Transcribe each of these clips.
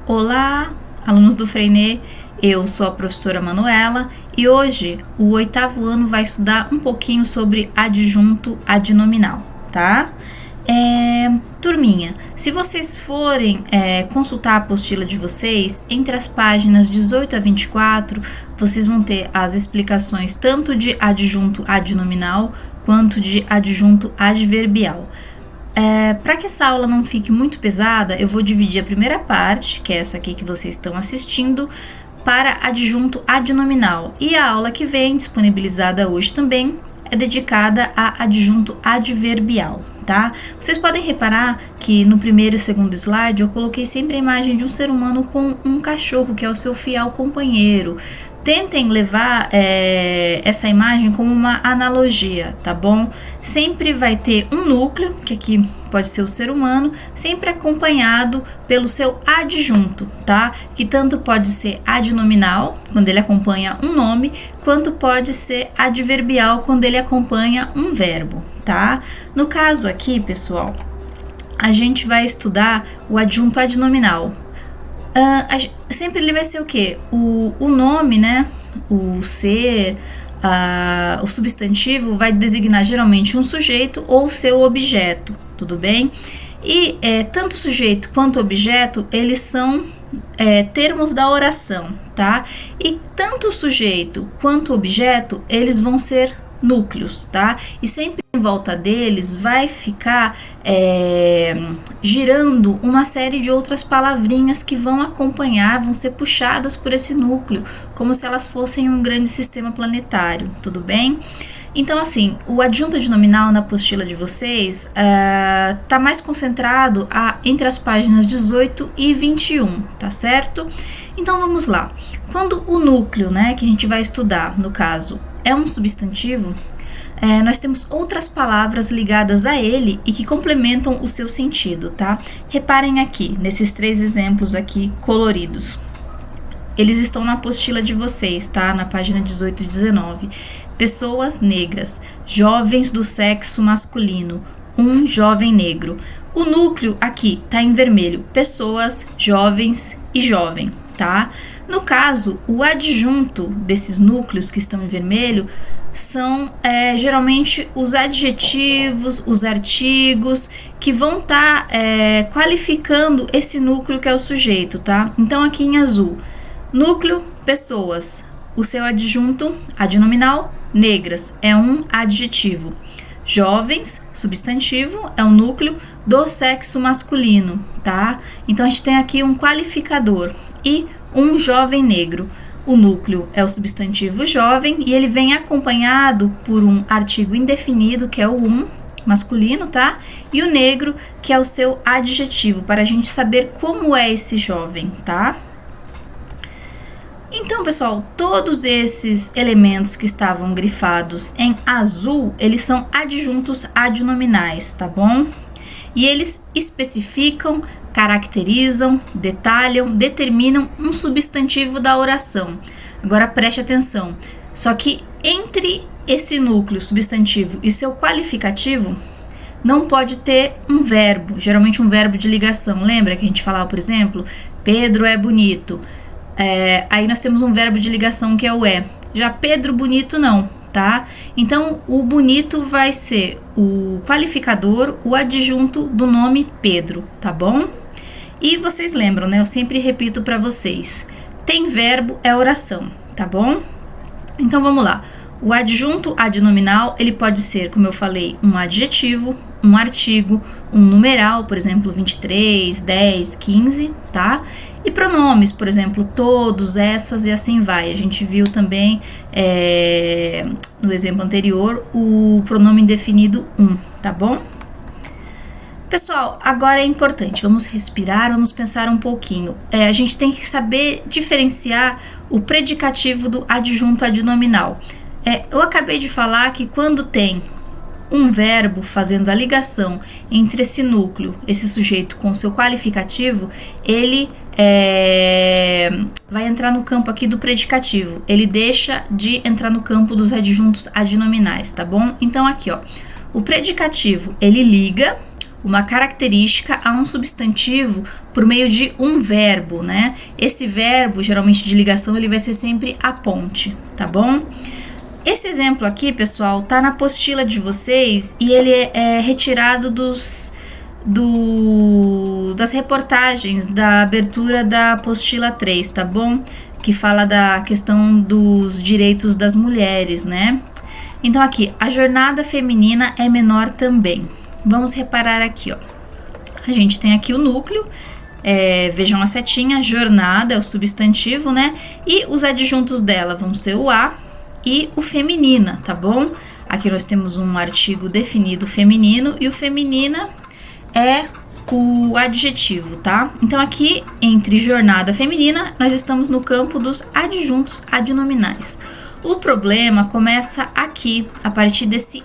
Olá, alunos do Freinet, eu sou a professora Manuela e hoje o 8º ano vai estudar um pouquinho sobre adjunto adnominal, tá? Turminha, se vocês forem consultar a apostila de vocês, entre as páginas 18 a 24, vocês vão ter as explicações tanto de adjunto adnominal quanto de adjunto adverbial. Para que essa aula não fique muito pesada, eu vou dividir a primeira parte, que é essa aqui que vocês estão assistindo, para adjunto adnominal. E a aula que vem, disponibilizada hoje também, é dedicada a adjunto adverbial, tá? Vocês podem reparar que no primeiro e segundo slide eu coloquei sempre a imagem de um ser humano com um cachorro, que é o seu fiel companheiro. Tentem levar essa imagem como uma analogia, tá bom? Sempre vai ter um núcleo, que aqui pode ser o ser humano, sempre acompanhado pelo seu adjunto, tá? Que tanto pode ser adnominal, quando ele acompanha um nome, quanto pode ser adverbial, quando ele acompanha um verbo, tá? No caso aqui, pessoal, a gente vai estudar o adjunto adnominal. Sempre ele vai ser o quê? O nome, né? O ser, o substantivo vai designar geralmente um sujeito ou seu objeto, tudo bem? E tanto o sujeito quanto o objeto, eles são termos da oração, tá? E tanto o sujeito quanto o objeto, eles vão ser núcleos, tá? E sempre em volta deles vai ficar girando uma série de outras palavrinhas que vão acompanhar, vão ser puxadas por esse núcleo, como se elas fossem um grande sistema planetário, tudo bem? Então, assim, o adjunto adnominal na apostila de vocês tá mais concentrado entre as páginas 18 e 21, tá certo? Então, vamos lá. Quando o núcleo, né, que a gente vai estudar, no caso, é um substantivo, nós temos outras palavras ligadas a ele e que complementam o seu sentido, tá? Reparem aqui, nesses 3 exemplos aqui coloridos. Eles estão na apostila de vocês, tá? Na página 18 e 19. Pessoas negras, jovens do sexo masculino, um jovem negro. O núcleo aqui tá em vermelho, pessoas, jovens e jovem, tá? No caso, o adjunto desses núcleos que estão em vermelho são geralmente os adjetivos, os artigos que vão estar qualificando esse núcleo que é o sujeito, tá? Então aqui em azul, núcleo, pessoas, o seu adjunto adnominal, negras, é um adjetivo. Jovens, substantivo, é um núcleo do sexo masculino, tá? Então a gente tem aqui um qualificador. E um jovem negro. O núcleo é o substantivo jovem e ele vem acompanhado por um artigo indefinido, que é o masculino, tá? E o negro, que é o seu adjetivo, para a gente saber como é esse jovem, tá? Então, pessoal, todos esses elementos que estavam grifados em azul, eles são adjuntos adnominais, tá bom? E eles especificam, caracterizam, detalham, determinam um substantivo da oração. Agora preste atenção, só que entre esse núcleo substantivo e seu qualificativo, não pode ter um verbo, geralmente um verbo de ligação. Lembra que a gente falava, por exemplo, Pedro é bonito? Aí nós temos um verbo de ligação que é o é. Já Pedro bonito não, tá? Então, o bonito vai ser o qualificador, o adjunto do nome Pedro, tá bom? E vocês lembram, né? Eu sempre repito para vocês. Tem verbo, é oração, tá bom? Então, vamos lá. O adjunto adnominal, ele pode ser, como eu falei, um adjetivo, um artigo, um numeral, por exemplo, 23, 10, 15, tá? E pronomes, por exemplo, todos, essas e assim vai. A gente viu também no exemplo anterior o pronome indefinido tá bom? Pessoal, agora é importante, vamos respirar, vamos pensar um pouquinho. A gente tem que saber diferenciar o predicativo do adjunto adnominal. Eu acabei de falar que quando tem um verbo fazendo a ligação entre esse núcleo, esse sujeito com o seu qualificativo, ele vai entrar no campo aqui do predicativo. Ele deixa de entrar no campo dos adjuntos adnominais, tá bom? Então aqui, ó, o predicativo, ele liga, uma característica a um substantivo por meio de um verbo, né? Esse verbo, geralmente de ligação, ele vai ser sempre a ponte, tá bom? Esse exemplo aqui, pessoal, tá na apostila de vocês e ele é retirado das reportagens da abertura da apostila 3, tá bom? Que fala da questão dos direitos das mulheres, né? Então aqui, a jornada feminina é menor também. Vamos reparar aqui, ó. A gente tem aqui o núcleo, vejam a setinha, jornada é o substantivo, né? E os adjuntos dela vão ser o a e o feminina, tá bom? Aqui nós temos um artigo definido feminino e o feminina é o adjetivo, tá? Então aqui, entre jornada feminina, nós estamos no campo dos adjuntos adnominais. O problema começa aqui, a partir desse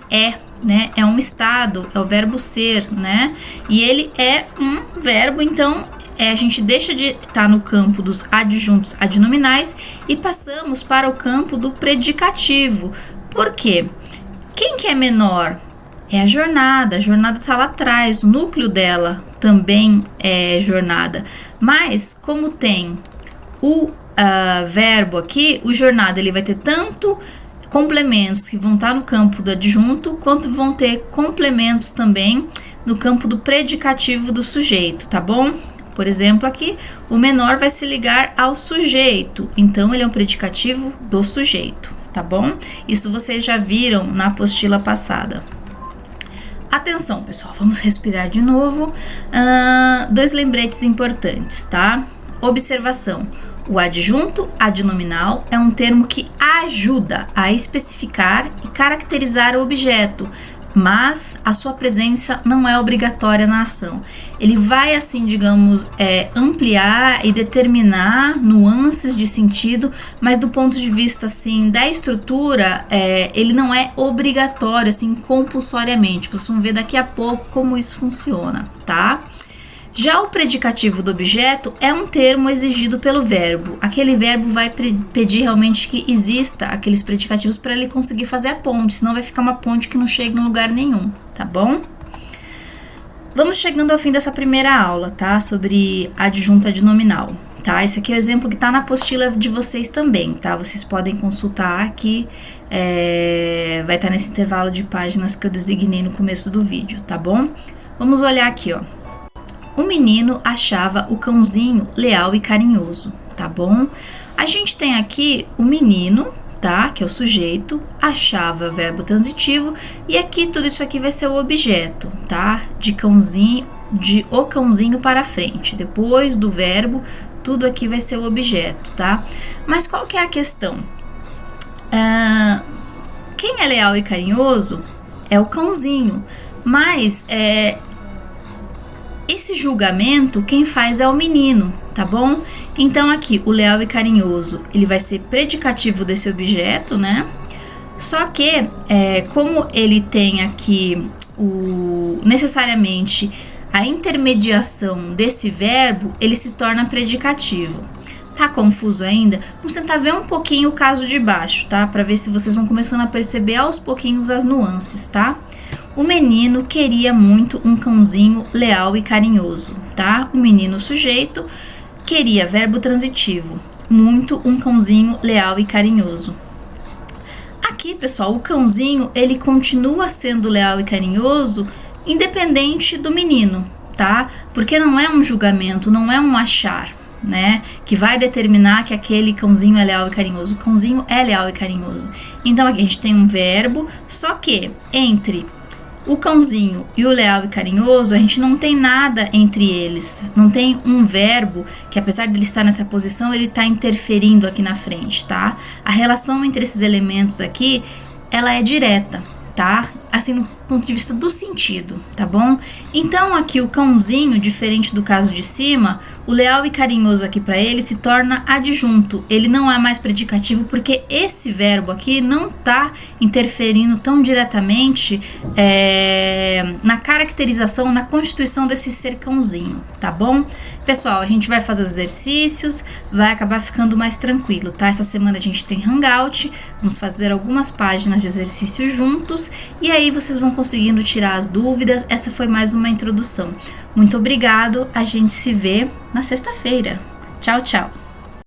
né? É um estado, é o verbo ser, né? E ele é um verbo, então a gente deixa de estar no campo dos adjuntos adnominais e passamos para o campo do predicativo. Por quê? Quem que é menor? É a jornada tá lá atrás, o núcleo dela também é jornada. Mas, como tem o verbo aqui, o jornada ele vai ter tanto complementos que vão estar no campo do adjunto, quanto vão ter complementos também no campo do predicativo do sujeito, tá bom? Por exemplo, aqui, o menor vai se ligar ao sujeito, então ele é um predicativo do sujeito, tá bom? Isso vocês já viram na apostila passada. Atenção, pessoal, vamos respirar de novo. 2 lembretes importantes, tá? Observação. O adjunto adnominal é um termo que ajuda a especificar e caracterizar o objeto, mas a sua presença não é obrigatória na ação. Ele vai, assim, digamos, ampliar e determinar nuances de sentido, mas do ponto de vista, assim, da estrutura, ele não é obrigatório, assim, compulsoriamente. Vocês vão ver daqui a pouco como isso funciona, tá? Já o predicativo do objeto é um termo exigido pelo verbo. Aquele verbo vai pedir realmente que exista aqueles predicativos para ele conseguir fazer a ponte, senão vai ficar uma ponte que não chega em lugar nenhum, tá bom? Vamos chegando ao fim dessa primeira aula, tá? Sobre adjunto adnominal, tá? Esse aqui é o exemplo que tá na apostila de vocês também, tá? Vocês podem consultar aqui, vai estar nesse intervalo de páginas que eu designei no começo do vídeo, tá bom? Vamos olhar aqui, ó. O menino achava o cãozinho leal e carinhoso, tá bom? A gente tem aqui o menino, tá? Que é o sujeito, achava verbo transitivo, e aqui tudo isso aqui vai ser o objeto, tá? De o cãozinho para frente. Depois do verbo, tudo aqui vai ser o objeto, tá? Mas qual que é a questão? Quem é leal e carinhoso é o cãozinho, mas esse julgamento, quem faz é o menino, tá bom? Então aqui, o leal e carinhoso, ele vai ser predicativo desse objeto, né? Só que, como ele tem aqui necessariamente a intermediação desse verbo, ele se torna predicativo. Tá confuso ainda? Vamos tentar ver um pouquinho o caso de baixo, tá? Para ver se vocês vão começando a perceber aos pouquinhos as nuances, tá? O menino queria muito um cãozinho leal e carinhoso, tá? O menino sujeito queria verbo transitivo, muito um cãozinho leal e carinhoso. Aqui, pessoal, o cãozinho, ele continua sendo leal e carinhoso independente do menino, tá? Porque não é um julgamento, não é um achar, né? Que vai determinar que aquele cãozinho é leal e carinhoso. O cãozinho é leal e carinhoso. Então aqui a gente tem um verbo, só que entre o cãozinho e o leal e carinhoso, a gente não tem nada entre eles. Não tem um verbo que, apesar de ele estar nessa posição, ele está interferindo aqui na frente, tá? A relação entre esses elementos aqui, ela é direta, tá? Assim, no ponto de vista do sentido, tá bom? Então, aqui o cãozinho, diferente do caso de cima, o leal e carinhoso aqui para ele se torna adjunto. Ele não é mais predicativo porque esse verbo aqui não tá interferindo tão diretamente na caracterização, na constituição desse ser cãozinho, tá bom? Pessoal, a gente vai fazer os exercícios, vai acabar ficando mais tranquilo, tá? Essa semana a gente tem Hangout, vamos fazer algumas páginas de exercício juntos e aí aí vocês vão conseguindo tirar as dúvidas. Essa foi mais uma introdução. Muito obrigado, a gente se vê na sexta-feira. Tchau, tchau!